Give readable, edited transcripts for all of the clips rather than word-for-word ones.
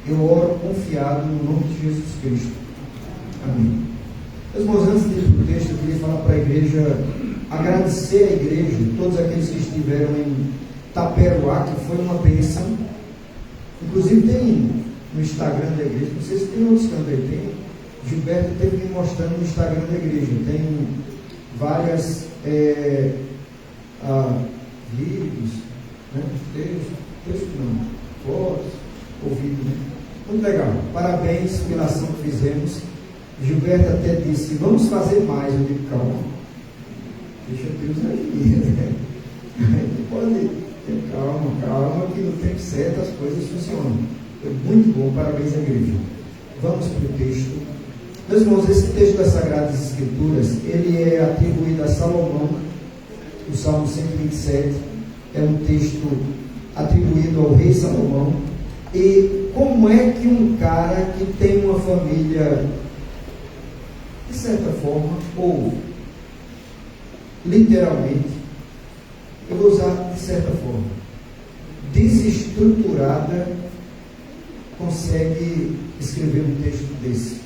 Eu oro confiado no nome de Jesus Cristo. Amém. Meus irmãos, antes de ir para o texto, eu queria falar para a igreja, agradecer à igreja, todos aqueles que estiveram em Taperoá, que foi uma bênção. Inclusive tem no Instagram da igreja, não sei se tem outros cantos aí, tem. Gilberto teve me mostrando no Instagram da igreja, tem várias vídeos, né? Texto não, fotos, ouvido, né? Muito legal, parabéns pela ação que fizemos. Gilberto até disse, vamos fazer mais. Eu digo, calma, deixa Deus agir, né? Pode ter calma, que no tempo certo as coisas funcionam. Foi muito bom, parabéns à igreja. Vamos para o texto. Meus irmãos, esse texto das Sagradas Escrituras, ele é atribuído a Salomão, o Salmo 127, é um texto atribuído ao rei Salomão. E como é que um cara que tem uma família, de certa forma, ou literalmente, eu vou usar de certa forma, desestruturada, consegue escrever um texto desse?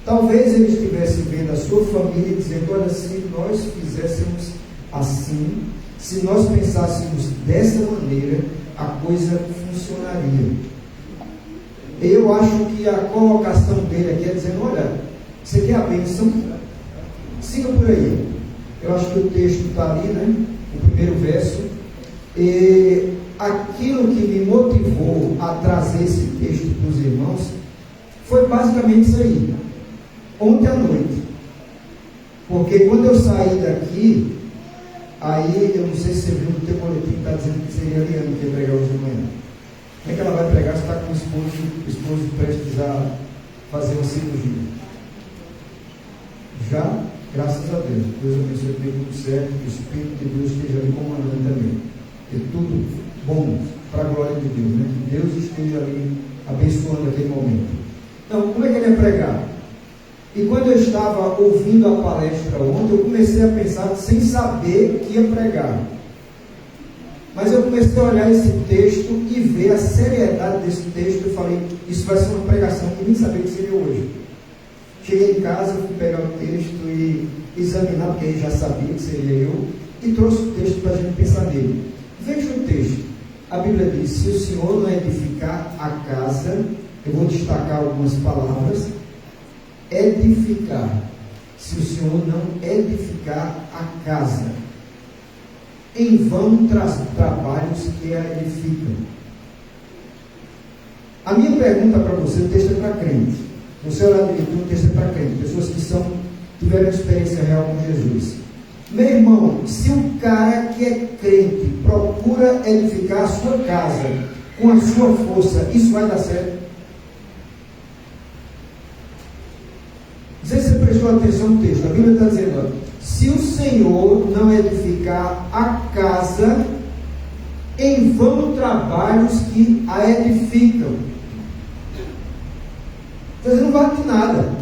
Talvez ele estivesse vendo a sua família e dizendo, olha, se nós fizéssemos assim, se nós pensássemos dessa maneira, a coisa funcionaria. Eu acho que a colocação dele aqui é dizendo, olha, você quer a bênção? Siga por aí. Eu acho que o texto está ali, né? O primeiro verso. E aquilo que me motivou a trazer esse texto para os irmãos foi basicamente isso aí. Ontem à noite. Porque quando eu saí daqui, aí eu não sei se você viu no teu boletim, está dizendo que seria a Liane que ia pregar hoje de manhã. Como é que ela vai pregar se está com o esposo prestes a fazer uma cirurgia? Já, graças a Deus. Deus abençoe, que dê tudo certo, que o Espírito de Deus esteja ali comandando também. É tudo bom, para a glória de Deus, né? Que Deus esteja ali abençoando aquele momento. Então, como é que ele ia pregar? E quando eu estava ouvindo a palestra ontem, eu comecei a pensar sem saber que ia pregar. Mas eu comecei a olhar esse texto e ver a seriedade desse texto. Eu falei, isso vai ser uma pregação que nem sabia que seria hoje. Cheguei em casa, fui pegar o texto e examinar, porque ele já sabia que seria eu, e trouxe o texto para a gente pensar nele. Veja o texto. A Bíblia diz, se o Senhor não edificar a casa, eu vou destacar algumas palavras, edificar. Se o Senhor não edificar a casa, em vão trabalhos que a edificam. A minha pergunta para você, o texto é para crente. Você olhar direito, o texto é para crente, pessoas que tiveram experiência real com Jesus. Meu irmão, se um cara que é crente procura edificar a sua casa com a sua força, isso vai dar certo? Não sei se você prestou atenção no texto. A Bíblia está dizendo, ó, se o Senhor não edificar a casa, em vão trabalhos que a edificam. Então, não vale de nada.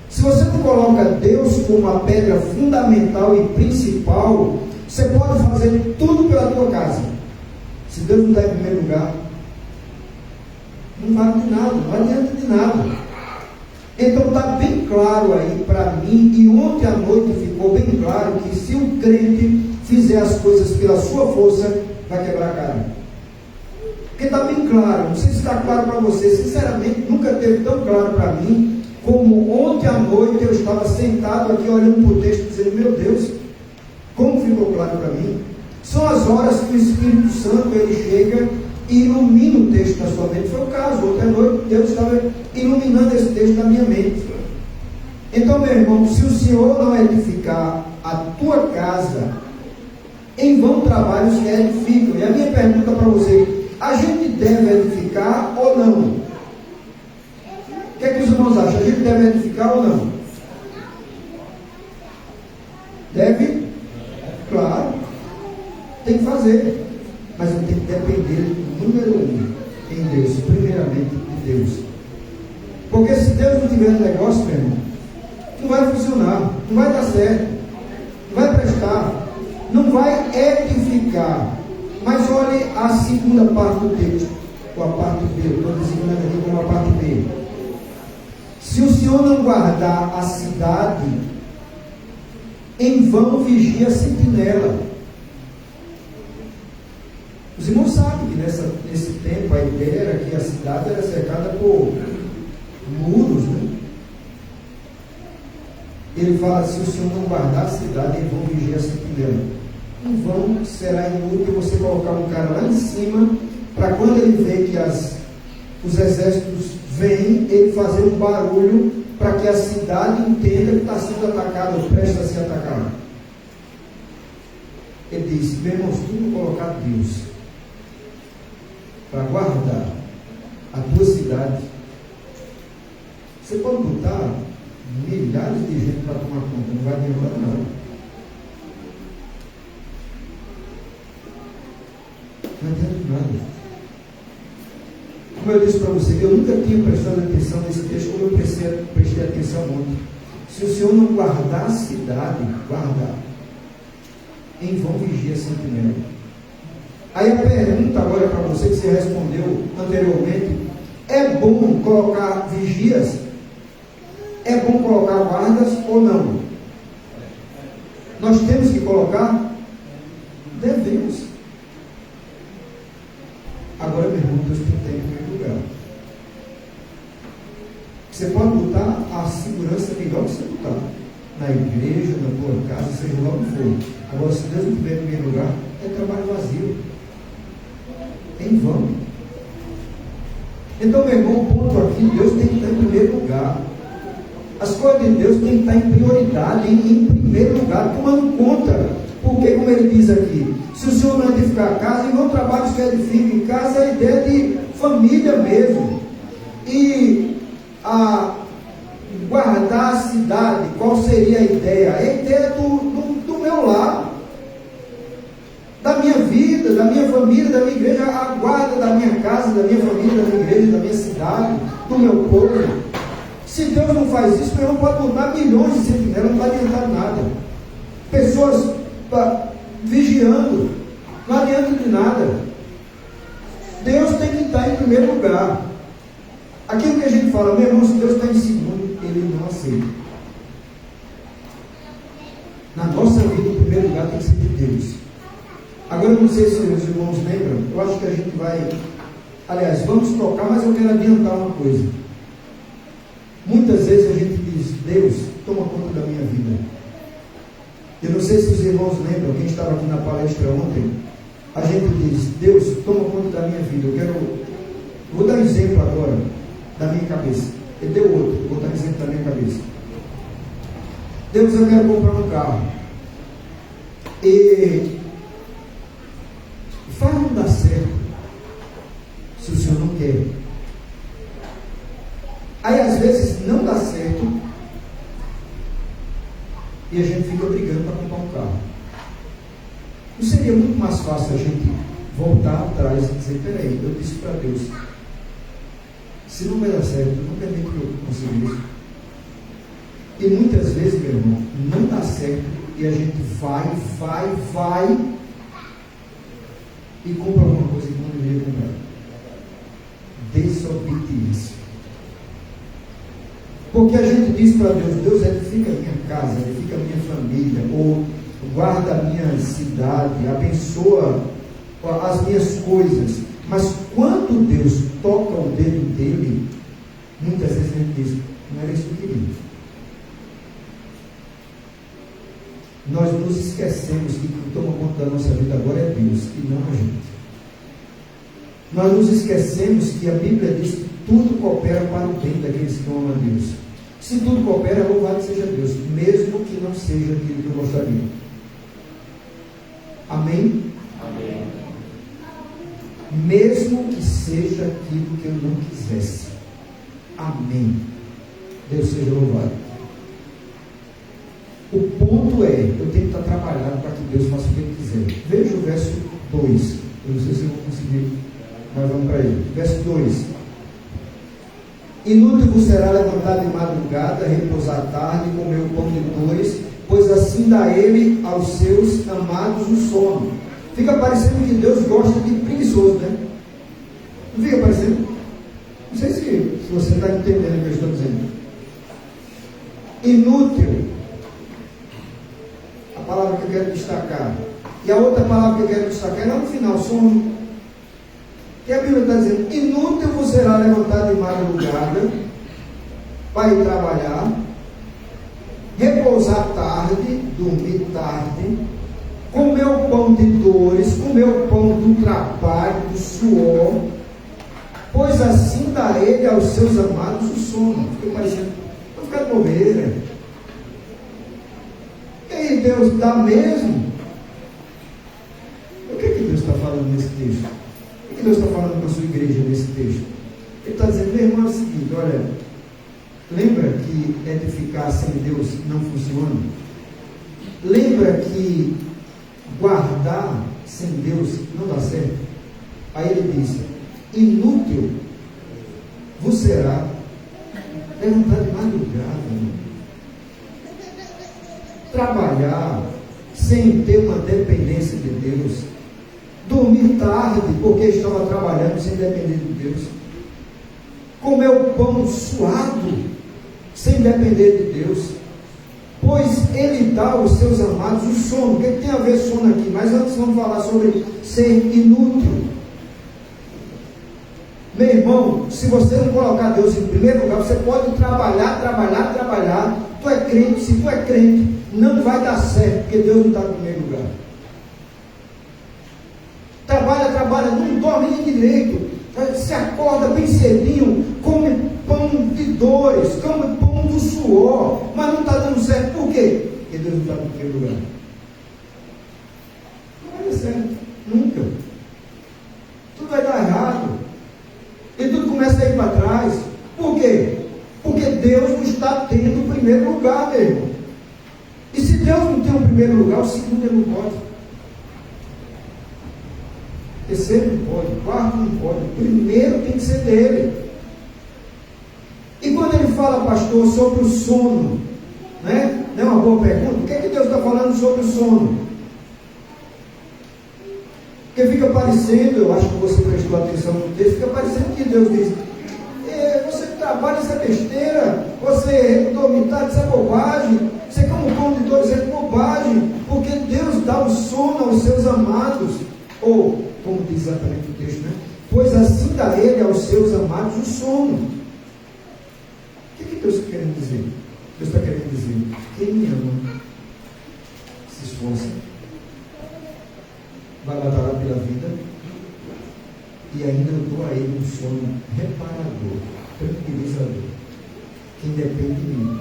Se você não coloca Deus como a pedra fundamental e principal, você pode fazer tudo pela tua casa. Se Deus não está em primeiro lugar, não vale de nada, não adianta de nada. Então está bem claro aí para mim, e ontem à noite ficou bem claro, que se o crente fizer as coisas pela sua força, vai quebrar a cara. Porque está bem claro, não sei se está claro para você, sinceramente nunca teve tão claro para mim, como ontem à noite eu estava sentado aqui olhando para o texto, dizendo, meu Deus, como ficou claro para mim? São as horas que o Espírito Santo ele chega e ilumina o texto da sua mente. Foi o caso, ontem à noite Deus estava iluminando esse texto na minha mente. Então, meu irmão, se o Senhor não edificar a tua casa, em vão trabalhos que edificam. E a minha pergunta para você, a gente deve edificar ou não? O que é que os irmãos acham? A gente deve edificar ou não? Deve? Claro. Tem que fazer. Mas eu tenho que depender, número 1, em Deus, primeiramente de Deus. Porque se Deus não tiver negócio, meu irmão, não vai funcionar, não vai dar certo, não vai prestar, não vai edificar. Mas olhe a segunda parte do texto. ou a parte B, eu estou designando aqui como a parte B. Se o Senhor não guardar a cidade, em vão vigia a sentinela. Os irmãos sabem que nesse tempo a ideia era que a cidade era cercada por muros, né? Ele fala, se o Senhor não guardar a cidade, em vão vigia a sentinela. Em vão será inútil você colocar um cara lá em cima, para quando ele vê que os exércitos vêm, ele fazer um barulho para que a cidade entenda que está sendo atacada ou presta a ser atacada. Ele diz, meu irmão, se tu não colocar Deus para guardar a tua cidade, você pode botar milhares de gente para tomar conta, não vai demorar nada. Não adianta nada. Como eu disse para você, eu nunca tinha prestado atenção nesse texto, como eu prestei atenção ontem. Se o Senhor não guardar a cidade, guardar, em vão vigia a sentinela. Aí a pergunta agora para você, que você respondeu anteriormente, é bom colocar vigias? É bom colocar guardas ou não? Nós temos que colocar? Devemos. Agora, meu irmão, Deus tem tempo em primeiro lugar. Você pode botar a segurança melhor que você botar. Na igreja, na tua casa, seja lá onde for. Agora, se Deus não tiver em primeiro lugar, é trabalho vazio. É em vão. Então, meu irmão, o ponto aqui, Deus tem que estar em primeiro lugar. As coisas de Deus têm que estar em prioridade, em primeiro lugar, tomando conta. Porque, como ele diz aqui, se o Senhor não edificar a casa, e não trabalhos que edificam em casa, é a ideia de família mesmo. E guardar a cidade, qual seria a ideia? É a ideia do meu lar, da minha vida, da minha família, da minha igreja, a guarda da minha casa, da minha família, da minha igreja, da minha cidade, do meu povo. Se Deus não faz isso, meu irmão, pode botar milhões de sentinelas, não vai adiantar nada. Pessoas vigiando, não adianta de nada. Deus tem que estar em primeiro lugar. Aquilo que a gente fala, meu irmão, se Deus está em segundo, Ele não aceita. Na nossa vida, em primeiro lugar, tem que ser de Deus. Agora, eu não sei se os irmãos lembram, eu acho que a gente vai, aliás, vamos tocar, mas eu quero adiantar uma coisa. Muitas vezes a gente diz, Deus, toma conta da minha vida. Eu não sei se os irmãos lembram, quem estava aqui na palestra ontem, a gente diz, Deus, toma conta da minha vida. Vou dar um exemplo agora, da minha cabeça. Ele deu outro, vou dar um exemplo da minha cabeça. Deus, eu quero comprar um carro. E faz não dar certo, se o Senhor não quer. Aí às vezes não dá certo, e a gente fica brigando para comprar um carro. Não seria muito mais fácil a gente voltar atrás e dizer, peraí, eu disse para Deus, se não vai dar certo, não permite que eu consiga isso. E muitas vezes, meu irmão, não dá certo, e a gente vai e compra alguma coisa que não deveria comprar. Desobediência. Porque a gente diz para Deus, Deus edifica a minha casa, edifica a minha família, ou guarda a minha cidade, abençoa as minhas coisas. Mas quando Deus toca o dedo dele, muitas vezes ele diz, não era isso que eu queria. Nós nos esquecemos que quem toma conta da nossa vida agora é Deus e não a gente. Nós nos esquecemos que a Bíblia diz que tudo coopera para o bem daqueles que amam a Deus. Se tudo coopera, louvado seja Deus, mesmo que não seja aquilo que eu gostaria. Amém? Amém. Mesmo que seja aquilo que eu não quisesse. Amém. Deus seja louvado. O ponto é, eu tenho que estar trabalhando para que Deus faça o que Ele quiser. Veja o verso 2. Eu não sei se eu vou conseguir, mas vamos para ele. Verso 2. Inútil vos será levantar de madrugada, repousar à tarde, comer o pão de dores, pois assim dá Ele aos seus amados o sono. Fica parecendo que Deus gosta de preguiçoso, né? Não fica parecendo? Não sei se você está entendendo o que eu estou dizendo. Inútil. A palavra que eu quero destacar. E a outra palavra que eu quero destacar é lá no final, sono. Que a Bíblia está dizendo: inútil vos será levantar de madrugada para ir trabalhar, repousar tarde, dormir tarde, comer o pão de dores, comer o pão do trabalho, do suor, pois assim dá ele aos seus amados o sono. Fica parecendo, não fica de bobeira. E aí Deus dá mesmo? O que Deus está falando nesse texto? O que Deus está falando com a sua igreja nesse texto? Ele está dizendo: meu irmão, é o seguinte, olha, lembra que edificar sem Deus não funciona? Lembra que guardar sem Deus não dá certo? Aí ele diz: inútil vos será levantar de madrugada, trabalhar sem ter uma dependência de Deus, dormir tarde porque estava trabalhando sem depender de Deus, comer o pão suado sem depender de Deus, pois Ele dá aos seus amados o sono. O que tem a ver sono aqui? Mas antes vamos falar sobre ser inútil. Meu irmão, se você não colocar Deus em primeiro lugar, você pode trabalhar. Tu é crente, se tu é crente, não vai dar certo, porque Deus não está em primeiro lugar. Trabalha, não dorme nem direito, se acorda bem cedinho, come pão de dores, come pão do suor, mas não está dando certo. Por quê? Porque Deus não está em primeiro lugar. Não vai dar certo, nunca. Tudo vai dar errado. E tudo começa a ir para trás. Por quê? Porque Deus não está tendo o primeiro lugar, meu irmão. E se Deus não tem o primeiro lugar, o segundo ele não pode. Terceiro não pode, quarto não pode. O primeiro tem que ser dele. E quando ele fala, pastor, sobre o sono, né? Não é uma boa pergunta? O que é que Deus está falando sobre o sono? Porque fica parecendo, eu acho que você prestou atenção no texto, fica parecendo que Deus diz: você trabalha, isso é besteira, você dorme tarde, isso é bobagem, você come pão de dores, isso é bobagem, porque Deus dá o sono aos seus amados. Ou, como diz exatamente o texto, né? Pois assim dá ele aos seus amados o sono. O que Deus está querendo dizer? Deus está querendo dizer: quem me ama se esforça, vai batalhar pela vida, e ainda eu dou a ele um sono reparador, tranquilizador. Quem depende de mim.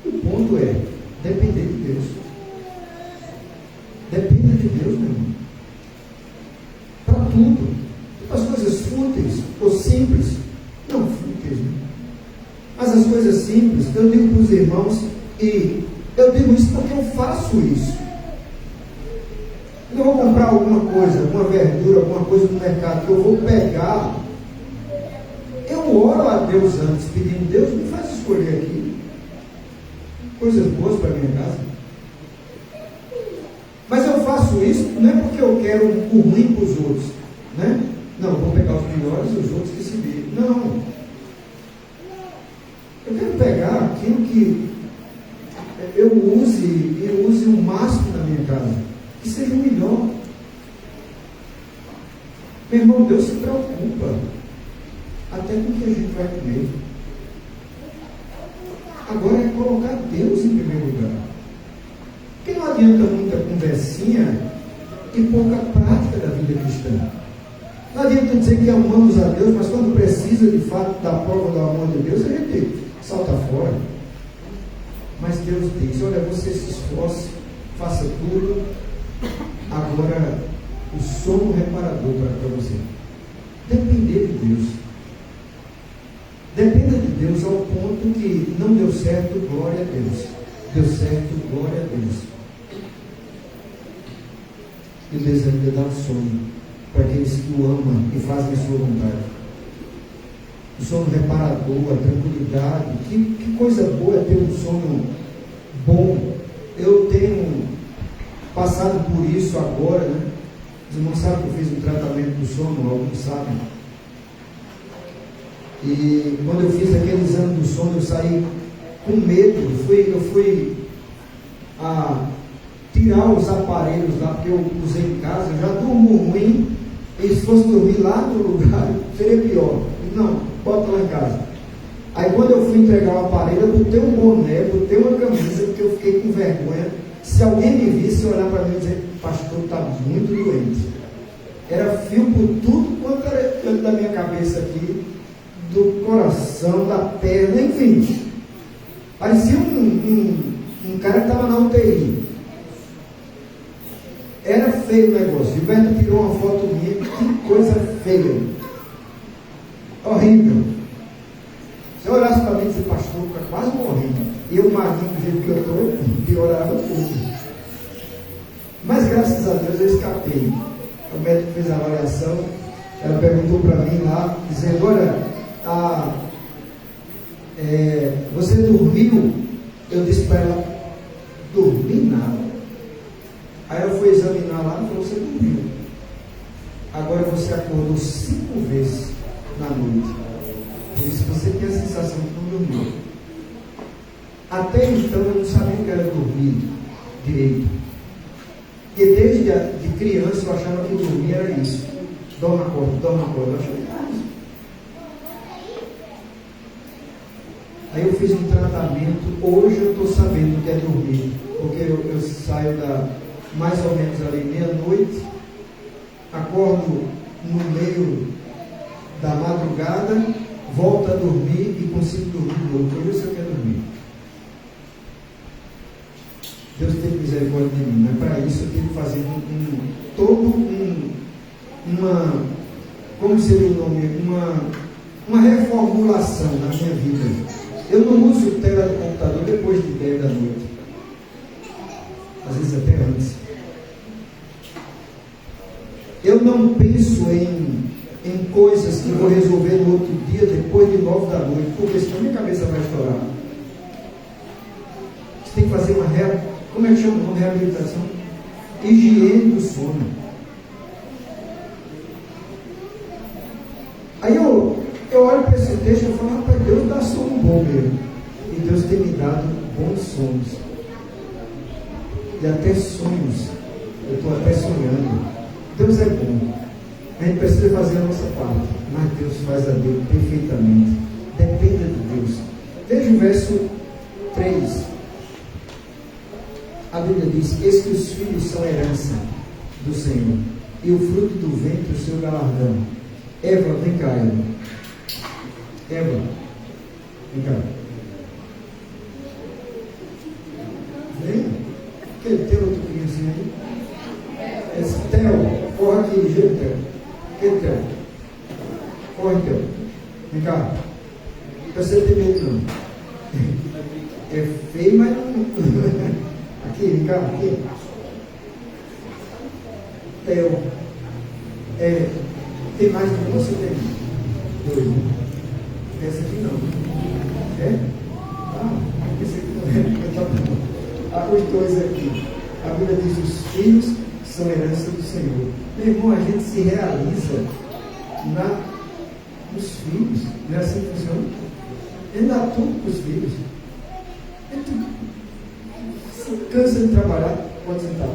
O ponto é depender de Deus. Dependa de Deus, meu irmão. Para tudo. As coisas fúteis ou simples. Não fúteis, né? Mas as coisas simples, eu digo para os irmãos, e eu digo isso porque eu faço isso. Eu vou comprar alguma coisa, alguma verdura, alguma coisa no mercado que eu vou pegar, eu oro a Deus antes, pedindo: Deus, me faz escolher aqui coisas boas para minha casa. Mas eu faço isso não é porque eu quero o ruim para os outros, né? Não, eu vou pegar os melhores e os outros que se virem. Não. Eu quero pegar aquilo que eu use o máximo na minha casa, que seja o melhor. Meu irmão, Deus se preocupa até com o que a gente vai comer. Agora é colocar Deus em primeiro lugar. Porque não adianta muita conversinha e pouca prática da vida cristã. Não adianta dizer que amamos a Deus, mas quando precisa de fato da prova do amor de Deus, a gente salta fora. Mas Deus diz: olha, você se esforce, faça tudo. Agora, o sono reparador para você. Depender de Deus. Dependa de Deus ao ponto que não deu certo, glória a Deus. Deu certo, glória a Deus. E Deus ainda dá um sono para aqueles que o amam e fazem a sua vontade. O sono reparador, a tranquilidade. Que coisa boa é ter um sono bom. Eu tenho passado por isso agora, né? Os irmãos sabem que eu fiz um tratamento do sono, alguns sabem. E quando eu fiz aquele exame do sono, eu saí com medo. Eu fui tirar os aparelhos lá, porque eu usei em casa, eu já durmo ruim, e se fosse dormir lá no lugar, seria pior. Não, bota lá em casa. Aí quando eu fui entregar o aparelho, eu botei um boné, botei uma camisa, porque eu fiquei com vergonha. Se alguém me visse, olhar para mim e dizer, pastor, está muito doente. Era fio por tudo quanto era dentro da minha cabeça aqui, do coração, da perna, enfim. Parecia um cara que estava na UTI. Era feio o negócio. Gilberto tirou uma foto minha, que coisa feia. Horrível. Se eu olhasse para mim e disse, pastor, fica quase morrendo. E eu, magrinho do jeito que eu estou, piorava tudo. Mas graças a Deus eu escapei. O médico fez a avaliação, ela perguntou para mim lá, dizendo, olha, você dormiu? Eu disse para ela, dormi nada. Aí ela foi examinar lá e falou, você dormiu. Agora você acordou 5 vezes na noite. Por isso você tem a sensação que não dormiu. Até então eu não sabia o que era dormir direito. Porque desde de criança eu achava que dormir era isso. Dorme, acorda, dorme, acorda. Eu achava que era isso. Aí eu fiz um tratamento. Hoje eu estou sabendo o que é dormir. Porque eu saio mais ou menos ali meia-noite, acordo no meio da madrugada, volto a dormir e consigo dormir de novo. Por isso eu quero dormir. Deus tem misericórdia de mim, mas para isso eu tenho que fazer como seria o nome? Uma reformulação na minha vida. Eu não uso tela do computador depois de 10 da noite. Às vezes até antes. Eu não penso em coisas que vou resolver no outro dia, depois de 9 da noite, porque senão minha cabeça vai estourar. Você tem que fazer como é que chama? Uma reabilitação? Higiene do sono. Aí eu olho para esse texto e falo, rapaz, Deus dá sono bom mesmo. E Deus tem me dado bons sonhos. E até sonhos. Eu estou até sonhando. Deus é bom. A gente precisa fazer a nossa parte. Mas Deus faz a dele perfeitamente. Dependa de Deus. Veja o verso 3. A Bíblia diz, eis que os filhos são herança do Senhor. E o fruto do ventre, o seu galardão. Eva, vem cá, Eva. Eva, vem cá. Vem. Aquele teu outro criancinho aí. Esse Theo, corre aqui, ligeiro, Theo. Aquele Theo. Corre, Theo. Vem cá. Não precisa ter medo, não. É feio, mas não. Aqui, vem cá, aqui. Theo. Tem mais do que você tem? 2, né? Esse aqui não. É? Esse aqui não é. Os 2 aqui. A Bíblia diz, os filhos são herança do Senhor. Meu irmão, a gente se realiza nos filhos. Não é assim que funciona? Ele dá tudo para os filhos. Você cansa de trabalhar, pode sentar.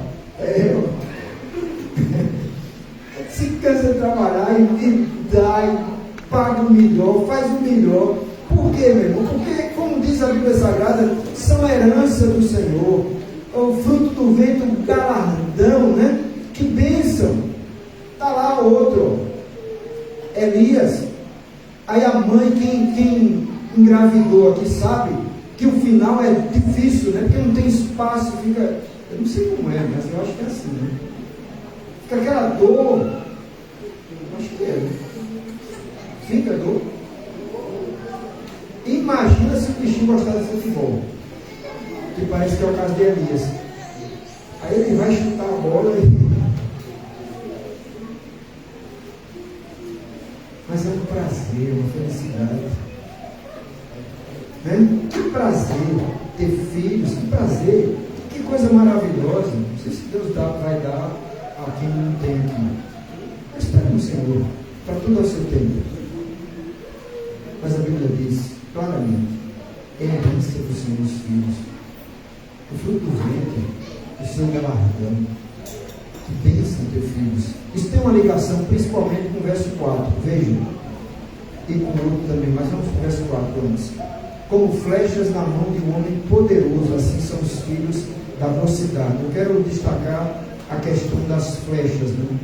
Se cansa de trabalhar e dá, e paga o melhor, faz o melhor. Por quê, meu irmão? Porque, como diz a Bíblia Sagrada, são herança do Senhor. O fruto do ventre, o galardão, né? Que bênção! Está lá outro, Elias. Aí a mãe, quem engravidou aqui, sabe que o final é difícil, né? Porque não tem espaço, fica. Eu não sei como é, mas eu acho que é assim, né? Fica aquela dor. Acho que é, né? Fica dor. Imagina se o bichinho gostar de futebol, que parece que é o caso de Elias. Aí ele vai chutar a bola e. Mas é um prazer, uma felicidade. Né? Que prazer ter filhos, que prazer, que coisa maravilhosa. Não sei se Deus vai dar quem não tem aqui. Mas espere no Senhor, está tudo ao seu tempo. Mas a Bíblia diz claramente: é a herança do Senhor os filhos, o fruto do ventre, o seu galardão. Que bênção ter filhos. Isso tem uma ligação principalmente com o verso 4. Vejam. E com o outro também, mas vamos para o verso 4 antes. Como flechas na mão de um homem poderoso, assim são os filhos da mocidade. Eu quero destacar a questão das flechas, né?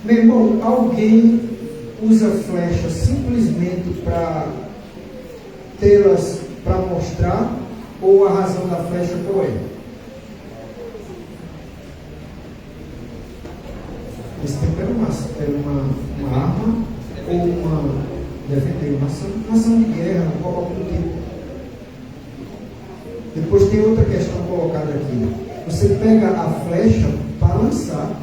Meu irmão, alguém usa flechas simplesmente para tê-las para mostrar, ou a razão da flecha qual é? Esse tempo era uma arma ou uma defender, uma ação de guerra, algum tipo. Depois tem outra questão colocada aqui. Você pega a flecha para lançar.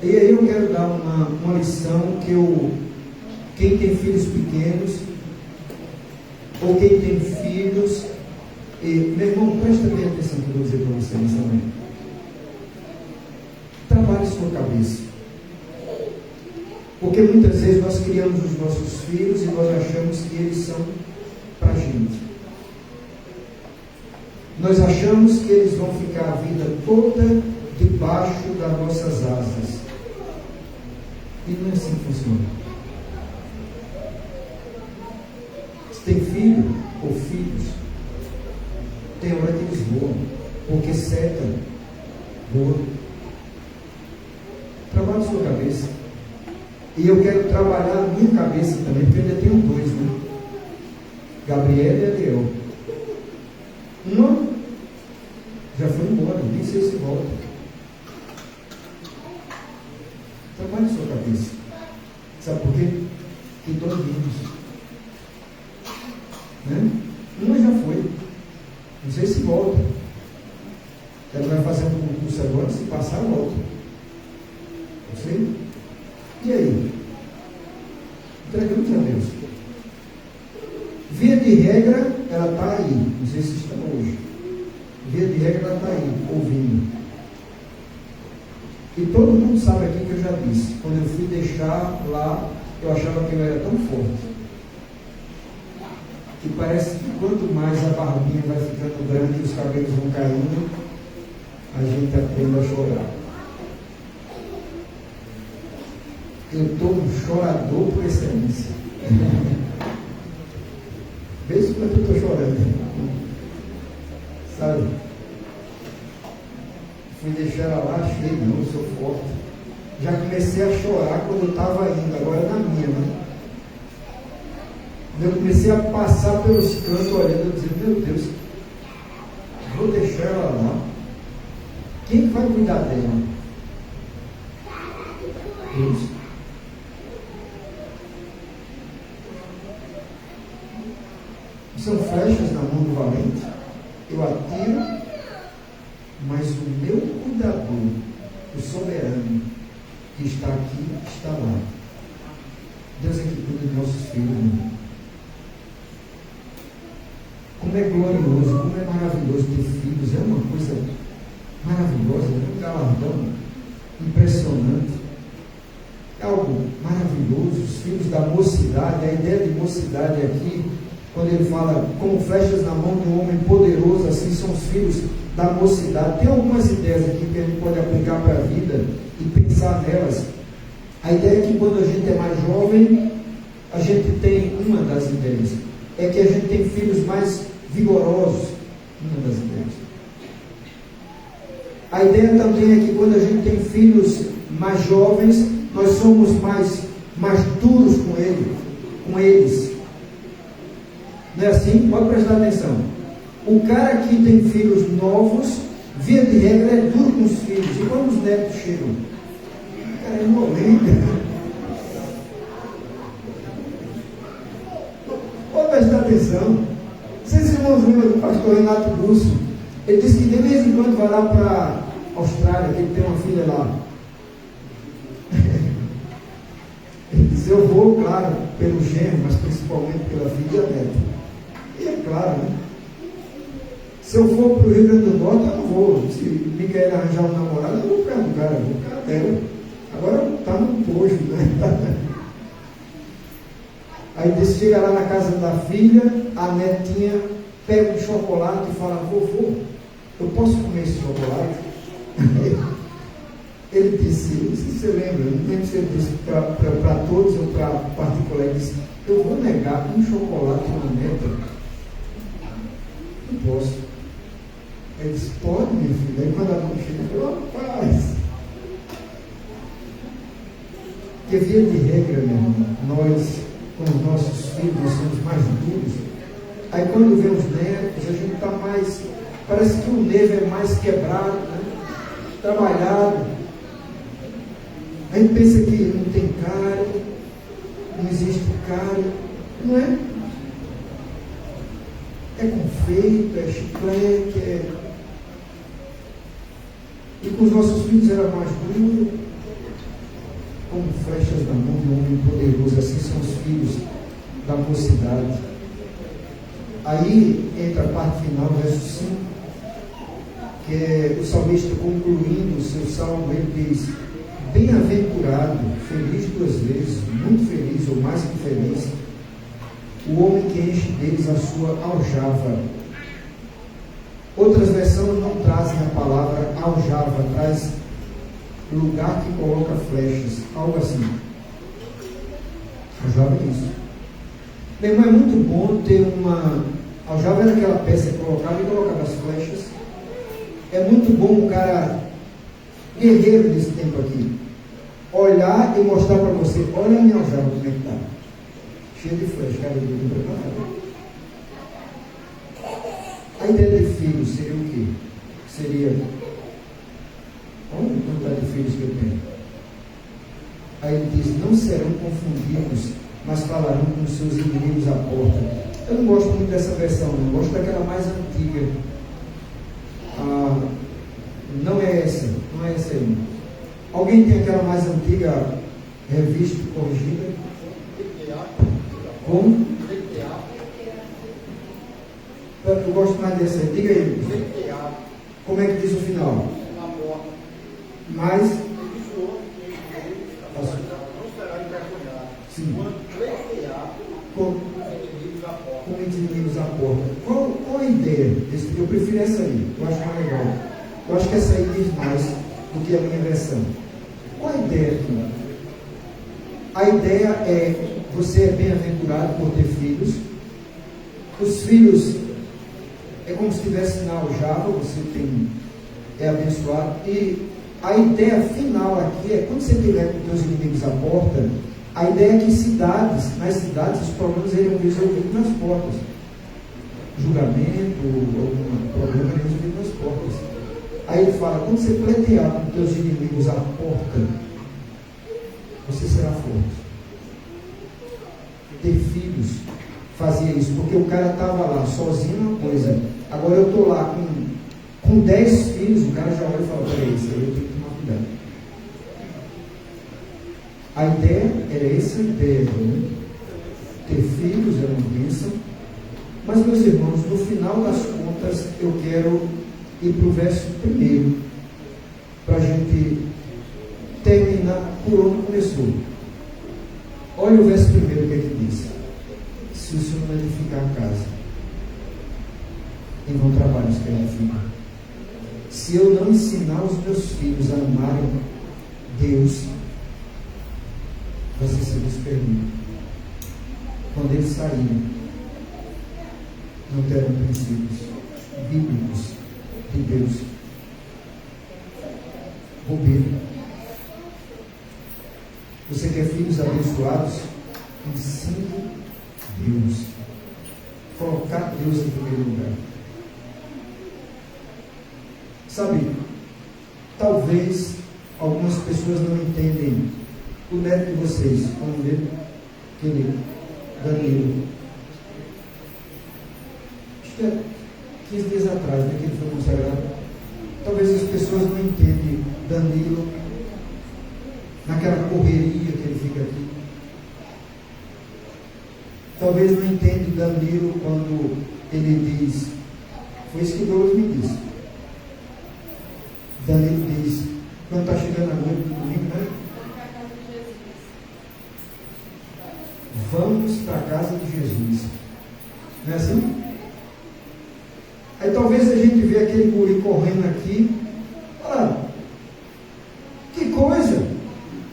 E aí eu quero dar uma lição quem tem filhos pequenos, ou quem tem filhos, meu irmão, presta bem atenção no que eu vou dizer para você nessa manhã. Trabalhe sua cabeça. Porque muitas vezes nós criamos os nossos filhos e nós achamos que eles são para a gente. Nós achamos que eles vão ficar a vida toda debaixo das nossas asas. E não é assim que funciona. Se tem filho ou filhos, tem hora que eles voam, porque seta voa. Trabalhe sua cabeça. E eu quero trabalhar a minha cabeça também, porque eu ainda tenho dois, né? Gabriela e Adriel. Uma já foi embora, nem sei se volta. Trabalhe sua cabeça. Sabe por quê? Porque dois vivos. Né? Uma já foi. Não sei se volta. Ela vai fazer um concurso agora, se passar, volta. Não sei. E aí? Entregamos a Deus. Via de regra, ela está aí. Não sei se está hoje. Via de regra, ela está aí, ouvindo. E todo mundo sabe aqui que eu já disse. Quando eu fui deixar lá, eu achava que eu era tão forte. E parece que quanto mais a barbinha vai ficando grande e os cabelos vão caindo, a gente aprende a chorar. Eu estou um chorador por excelência. Vê se quando eu estou chorando. Sabe? Fui deixar ela lá, achei, não, eu sou forte. Já comecei a chorar quando eu estava indo, agora na minha, né? Eu comecei a passar pelos cantos olhando, eu dizia, meu Deus, vou deixar ela lá. Quem vai cuidar dela? Deus. São flechas na mão do valente. Eu atiro, mas o meu cuidador, o soberano, que está aqui, está lá. Deus é que cuida de nossos filhos, irmão. Como é glorioso, como é maravilhoso ter filhos, é uma coisa maravilhosa, é um galardão impressionante, é algo maravilhoso. Os filhos da mocidade, a ideia de mocidade aqui, quando ele fala como flechas na mão de um homem poderoso, assim são os filhos da mocidade. Tem algumas ideias aqui que a gente pode aplicar para a vida e pensar nelas. A ideia é que quando a gente é mais jovem, a gente tem uma das ideias, é que a gente tem filhos mais vigorosos, uma das ideias. A ideia também é que quando a gente tem filhos mais jovens, nós somos mais duros com eles. Não é assim? Pode prestar atenção. O cara que tem filhos novos, via de regra, é duro com os filhos. E quando os netos chegam? O cara é molento. Pode prestar atenção. Vocês irmãos lembram do pastor Renato Russo? Ele disse que de vez em quando vai lá para a Austrália, que ele tem uma filha lá. Ele diz, eu vou, claro, pelo genro, mas principalmente pela filha e a neta. E é claro, né? Se eu for para o Rio Grande do Norte, eu não vou. Se me quer arranjar um namorado, eu vou ficar do cara, eu vou ficar dela. Agora está no pojo, né? Aí disse, chega lá na casa da filha, a netinha pega um chocolate e fala, vovô, eu posso comer esse chocolate? Ele disse, não sei se você lembra, não lembro se ele disse para todos ou para particular, ele disse, eu vou negar um chocolate a uma neta? Não posso. Ele disse, pode, minha filha. Aí quando a mãe chega, ele falou, rapaz. Porque via de regra, meu irmão, nós, com os nossos filhos, nós somos mais duros. Aí quando vê os netos, a gente está mais, parece que o nervo é mais quebrado, né? Trabalhado. A gente pensa que não tem cara, não existe cara, não é? É confeito, é chiclete, é... E com os nossos filhos era mais duro, como flechas da mão de um homem poderoso, assim são os filhos da mocidade. Aí entra a parte final, verso 5, que é o salmista concluindo o seu salmo, ele diz, bem-aventurado, feliz duas vezes, muito feliz ou mais que feliz, o homem que enche deles a sua aljava. Outras versões não trazem a palavra aljava, traz lugar que coloca flechas, algo assim. Aljava é isso. Meu irmão, é muito bom ter uma... Aljava era aquela peça que colocava e colocava as flechas. É muito bom o cara, guerreiro desse tempo aqui, olhar e mostrar para você, olha a minha aljava como é que está. Cheia de flecha, cara, de tudo preparado. A ideia de filhos seria o quê? Seria, olha a quantidade de filhos que eu tenho. Aí ele diz, não serão confundidos, mas falarão com seus inimigos à porta. Eu não gosto muito dessa versão, eu gosto daquela mais antiga. Não é essa aí. Alguém tem aquela mais antiga, revista e corrigida? Como? Eu gosto mais dessa aí. Diga aí. Como é que diz o final? Mas sim. Com inimigos à porta. Qual a ideia? Eu prefiro essa aí. Eu acho mais legal. Eu acho que essa aí diz mais do que a minha versão. Qual a ideia aqui? A ideia é, você é bem-aventurado por ter filhos. Os filhos é como se estivesse na aljava, você é abençoado. E a ideia final aqui é, quando você estiver com teus inimigos à porta, a ideia é que nas cidades, os problemas seriam resolvidos nas portas. Julgamento, algum problema resolvido nas portas. Aí ele fala, quando você pleitear com teus inimigos à porta, você será forte. Ter filhos fazia isso, porque o cara estava lá sozinho, uma coisa. Agora eu estou lá com 10 filhos, o cara já olha e fala, peraí, isso aí eu tenho que tomar cuidado. A ideia era essa ideia, né? Ter filhos era uma bênção. Mas, meus irmãos, no final das contas, eu quero ir para o verso 1, para a gente terminar por onde começou. Olha o verso 1, o que é que diz? Se o Senhor não edificar a casa, em vão trabalho os que edificam. Se eu não ensinar os meus filhos a amarem Deus, vai ser desperdido. Quando eles saírem, não terão princípios bíblicos de Deus. Bobeira. Você quer filhos abençoados? Ensine Deus. Colocar Deus em primeiro lugar. Sabe, talvez algumas pessoas não entendem o neto de vocês, como ver aquele Danilo. Acho que é 15 dias atrás, né, que ele foi consagrado. Talvez as pessoas não entendem Danilo naquela correria que ele fica aqui. Talvez não entendam Danilo quando ele diz, Foi isso que Deus me disse. Danilo diz, quando está chegando a noite do domingo, né? Vamos para a casa de Jesus. Não é assim? Aí talvez a gente vê aquele guri correndo aqui. Ah, que coisa!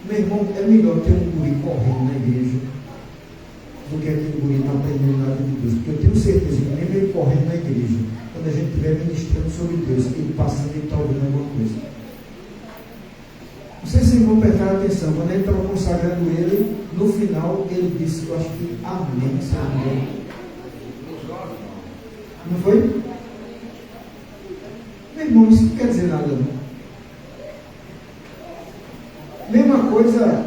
Meu irmão, é melhor ter um guri correndo na igreja do que aquele guri não aprendendo nada de Deus. Porque eu tenho certeza que mesmo ele correndo na igreja, quando a gente estiver ministrando sobre Deus, ele passando, ele está ouvindo alguma coisa. Não sei se vocês vão prestar atenção, quando ele estava consagrando ele, no final ele disse, eu acho que amém, Senhor. Não foi? Meu irmão, isso não quer dizer nada, não. Mesma coisa,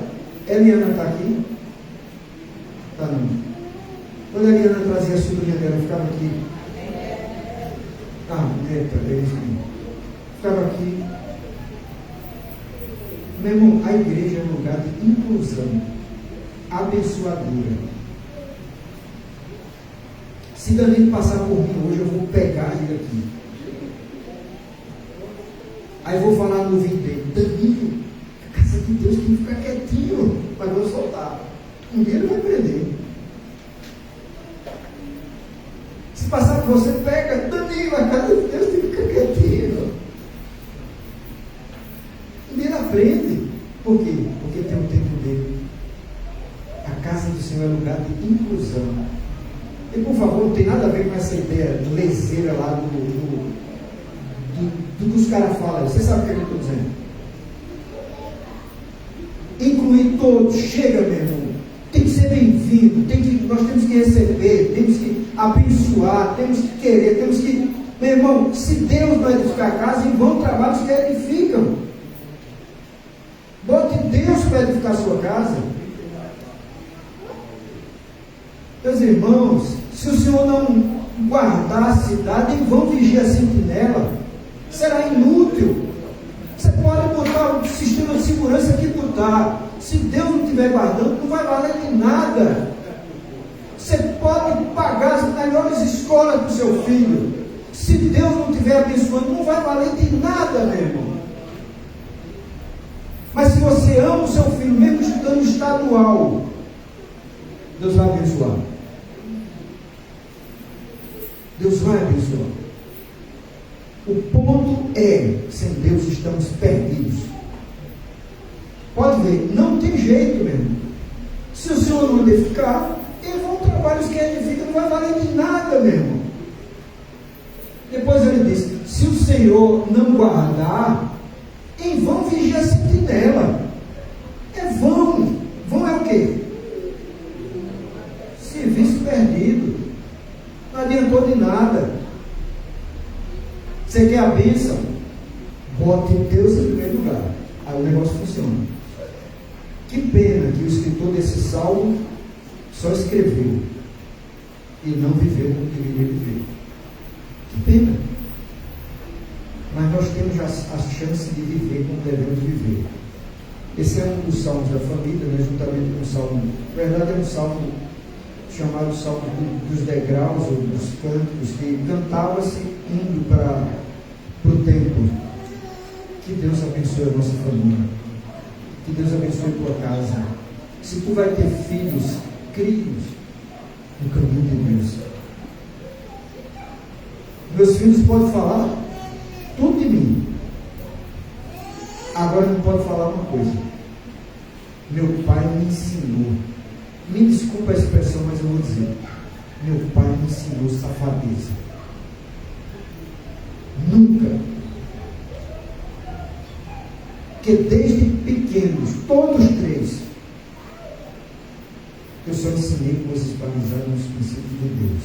Eliana está aqui? Está não. Quando a Eliana trazia a sobrinha dela, ficava aqui. Ah, é isso mesmo. Ficava aqui. Meu irmão, a igreja é um lugar de inclusão, abençoadora. Se Danilo passar por mim hoje, eu vou pegar ele aqui. Aí vou falar no vídeo dele, Danilo, a casa de Deus tem que ficar quietinho, mas vou soltar. Um dia ele vai prender. Se passar por você, pega, Danilo, a casa de Deus tem que ficar quietinho. Um dia ele aprende. Por quê? Porque tem o tempo dele. A casa do Senhor é lugar de inclusão. E por favor, não tem nada a ver com essa ideia leseira lá do que os caras falam. Você sabe o que eu estou dizendo? Incluir todos, chega mesmo. Tem que ser bem-vindo, nós temos que receber, temos que abençoar, temos que querer, temos que. Meu irmão, se Deus vai edificar a casa, em vão trabalhos que edificam. Bote Deus para edificar a sua casa. Meus irmãos, se o Senhor não guardar a cidade, em vão vigia a sentinela, será inútil. Você pode botar o sistema de segurança que botar. Se Deus não estiver guardando, não vai valer de nada. Você pode pagar as melhores escolas para o seu filho. Se Deus não estiver abençoando, não vai valer de nada, meu irmão. Mas se você ama o seu filho, mesmo estudando estadual, Deus vai abençoar. Deus vai abençoar. O ponto é, sem Deus estamos perdidos. Pode ver, não tem jeito mesmo. Se o Senhor não edificar, eles vão trabalhos que edificam, não vai valer de nada mesmo. Depois ele diz, se o Senhor não guardar, em vão vigia a sentinela. É vão. Vão é o quê? Serviço perdido. Não adiantou de nada. Você quer a bênção? Bote Deus em primeiro lugar. Aí o negócio funciona. Que pena que o escritor desse salmo só escreveu e não viveu como deveria viver. Que pena. Mas nós temos a chance de viver como devemos viver. Esse é um dos salmos da família, né, juntamente com o salmo. Na verdade, é um salmo chamado Salmo dos Degraus, ou dos Cânticos, que cantava-se indo para o templo. Que Deus abençoe a nossa família. Que Deus abençoe a tua casa. Se tu vai ter filhos, crie-os no caminho de Deus. Meus filhos podem falar tudo de mim. Agora não pode falar uma coisa. Meu pai me ensinou. Me desculpa a expressão, mas eu vou dizer. Meu pai me ensinou safadeza. Nunca. Porque desde pequenos, todos três, eu só ensinei coisas para usar nos princípios de Deus.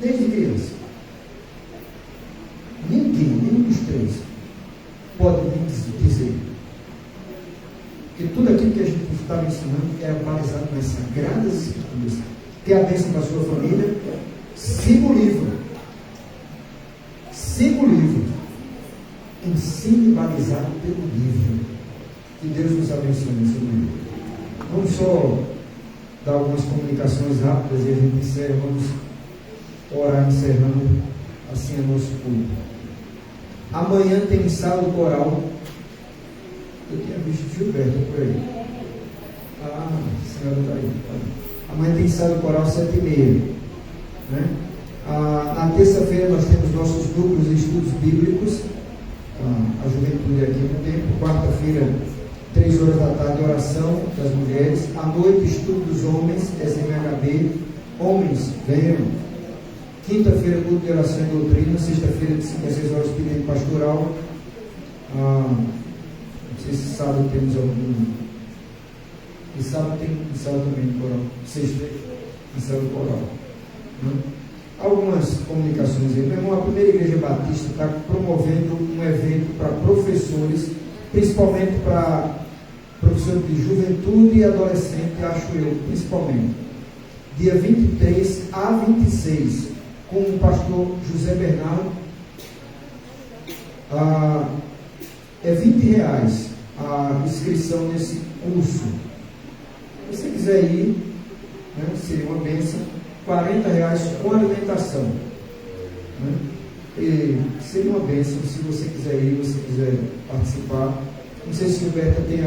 Desde criança. Ninguém, nenhum dos três, pode me dizer que tudo aquilo que a gente estava ensinando era balizado nas Sagradas Escrituras. Ter a bênção para a sua família, siga o livro. Siga o livro. Ensine balizado pelo livro. Que Deus nos abençoe nesse momento. Vamos só dar algumas comunicações rápidas e a gente encerra. Vamos orar encerrando assim é nosso culto. Amanhã tem ensaio coral. Eu tinha visto Gilberto por aí. Ah, a senhora está aí. Amanhã tem ensaio coral 7h30. Né? Na terça-feira nós temos nossos grupos de estudos bíblicos. A juventude aqui no tempo. Quarta-feira, 3 horas da tarde, oração das mulheres. À noite, estudo dos homens, SMHB. Homens, venham. Quinta-feira, culto de oração e doutrina. Sexta-feira, de 5 a 6 horas, expediente pastoral. Não sei se sábado temos algum. E sábado tem ensaio também no coral. Sexta, ensaio do coral. Algumas comunicações aí. Meu irmão, a Primeira Igreja Batista está promovendo um evento para professores, principalmente para professores de juventude e adolescente, acho eu, principalmente. Dia 23 a 26, com o pastor José Bernardo. É R$20 a inscrição nesse curso. Se você quiser ir, né, seria uma bênção. R$40 com alimentação. Né? E seria uma bênção se você quiser ir, você quiser participar. Não sei se o Berta tem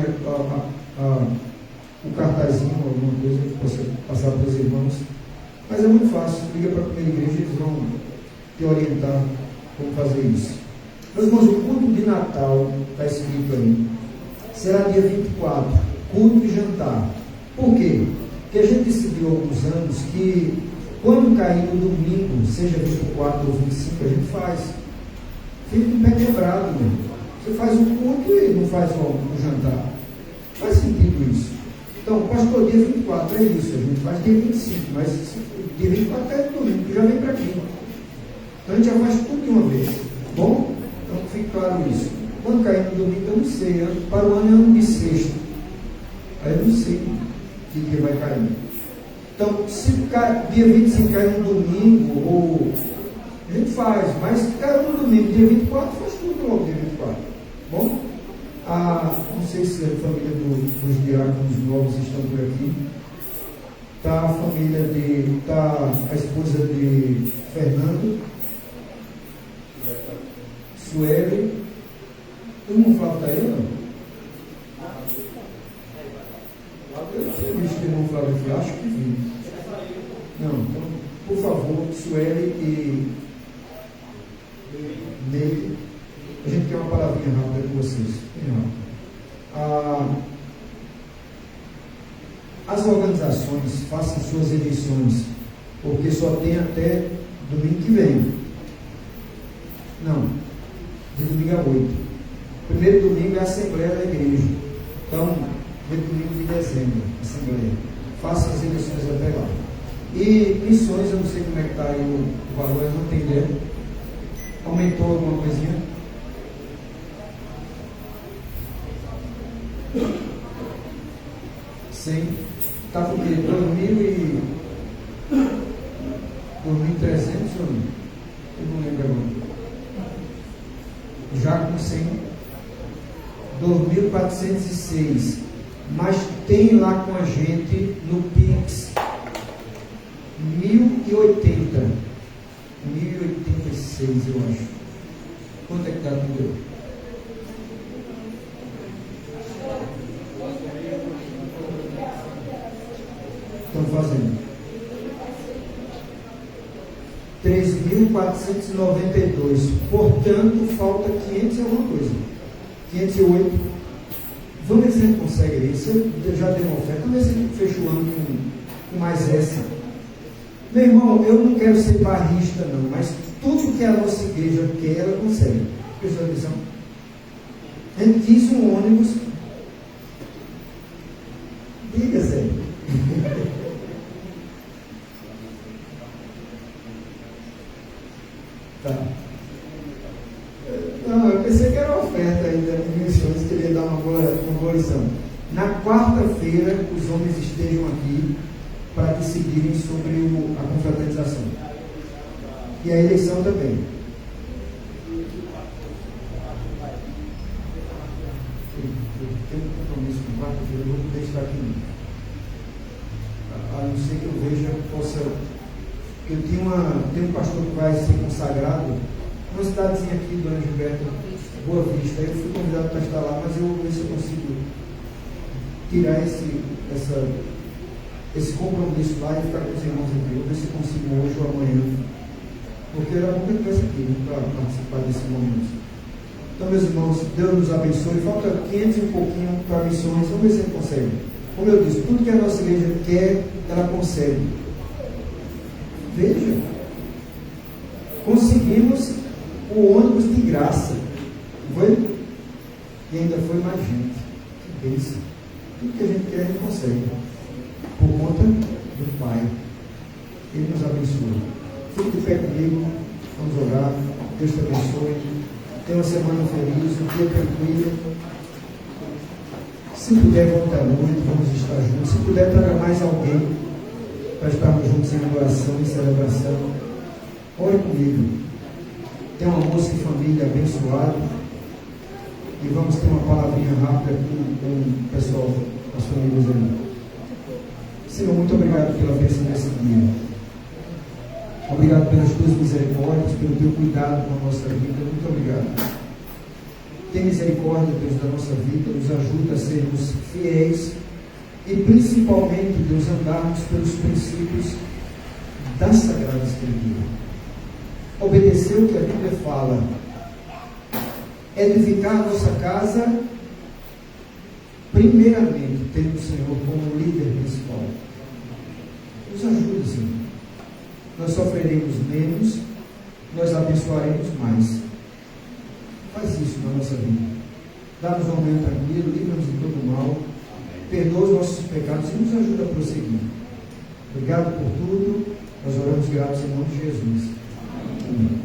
o cartazinho, alguma coisa que possa passar para os irmãos. Mas é muito fácil. Liga para a Primeira Igreja, eles vão te orientar como fazer isso. Meus irmãos, o culto de Natal está escrito aí. Será dia 24, culto e jantar. Por quê? Porque a gente decidiu há alguns anos que quando cair no domingo, seja 24 ou 25, a gente faz. Fica com o pé quebrado, meu. Você faz o culto e não faz o jantar. Faz sentido isso. Então, pastor, dia 24 é isso, a gente faz dia 25, mas dia 24 é domingo, que já vem para aqui. Então a gente já faz tudo de uma vez. Bom? Então fique claro isso. Quando cair no domingo, eu não sei. Para o ano é ano bissexto. Aí eu não sei que dia vai cair. Então, se dia 25 cair no domingo, ou a gente faz, mas se cair no domingo, dia 24, faz tudo logo dia 24. Bom? Não sei se a família dos diáconos novos estão por aqui. Está a família está a esposa de Fernando, Sueli. Todo mundo fala para ele, não? Eu não sei visto que o irmão Flávio foi, acho que vi. Não, então, por favor, Sueli e Neide, a gente quer uma palavrinha rápida com vocês. As organizações façam suas eleições, porque só tem até domingo que vem. Não, de domingo a 8. Primeiro domingo é a Assembleia da Igreja. Então, primeiro domingo de dezembro, Assembleia. Faça as eleições até lá. E missões, eu não sei como é que está aí o valor, eu não tenho ideia. Aumentou alguma coisinha? Sim. Está com o quê? 2.300 ou não? Eu não lembro agora. Já com 100. 2.406. Mas tem lá com a gente no Pix 1.080. 1.086, eu acho. Quanto é que está tudo? Estão fazendo 3.492. Portanto, falta 500 e alguma coisa. 508. Vamos ver se a gente consegue isso. Eu já dei uma oferta. Vamos ver se a gente fecha o ano com mais essa. Meu irmão, eu não quero ser barrista, não, mas tudo que a nossa igreja quer, ela consegue. Prestou atenção? A gente quis um ônibus. Diga, Zé. Tá. Não, eu pensei que era oferta ainda de missões, queria dar uma boa lição. Na quarta-feira, os homens estejam aqui para decidirem sobre a confraternização. E a eleição também. Eu tenho um compromisso com quarta-feira, eu não vou poder estar aqui. A não ser que eu veja, possa Eu tenho um pastor que vai ser consagrado numa cidadezinha aqui, Dona Gilberto, Boa Vista. Eu fui convidado para estar lá, mas eu vou ver se eu consigo tirar esse compromisso lá e ficar com os irmãos aqui. Vou ver se eu consigo hoje ou amanhã. Porque era bom que eu estivesse aqui, né, para participar desse momento. Então, meus irmãos, Deus nos abençoe. Falta 500 e um pouquinho para missões. Vamos ver se ele consegue. Como eu disse, tudo que a nossa igreja quer, ela consegue. Veja, conseguimos o ônibus de graça. Foi? E ainda foi mais gente. Que bênção. Tudo que a gente quer, a gente consegue. Por conta do Pai. Ele nos abençoe. Fique de pé comigo. Vamos orar. Deus te abençoe. Tenha uma semana feliz, um dia tranquilo. Se puder, volta à noite, vamos estar juntos. Se puder, traga mais alguém para estarmos juntos em adoração e celebração. Ore comigo. Tenha um almoço de família abençoado. E vamos ter uma palavrinha rápida com o pessoal, as famílias ali. Senhor, muito obrigado pela bênção desse dia. Obrigado pelas tuas misericórdias, pelo teu cuidado com a nossa vida. Muito obrigado. Tem misericórdia, Deus, da nossa vida. Nos ajuda a sermos fiéis e, principalmente, Deus, andarmos pelos princípios da Sagrada Escritura. Obedecer o que a Bíblia fala. Edificar a nossa casa, primeiramente, tendo o Senhor como líder principal. Nos ajude, Senhor. Nós sofreremos menos, nós abençoaremos mais. Faz isso na nossa vida. Dá-nos um momento tranquilo, livra-nos de todo mal, perdoa os nossos pecados e nos ajuda a prosseguir. Obrigado por tudo. Nós oramos gratos em nome de Jesus. Amém.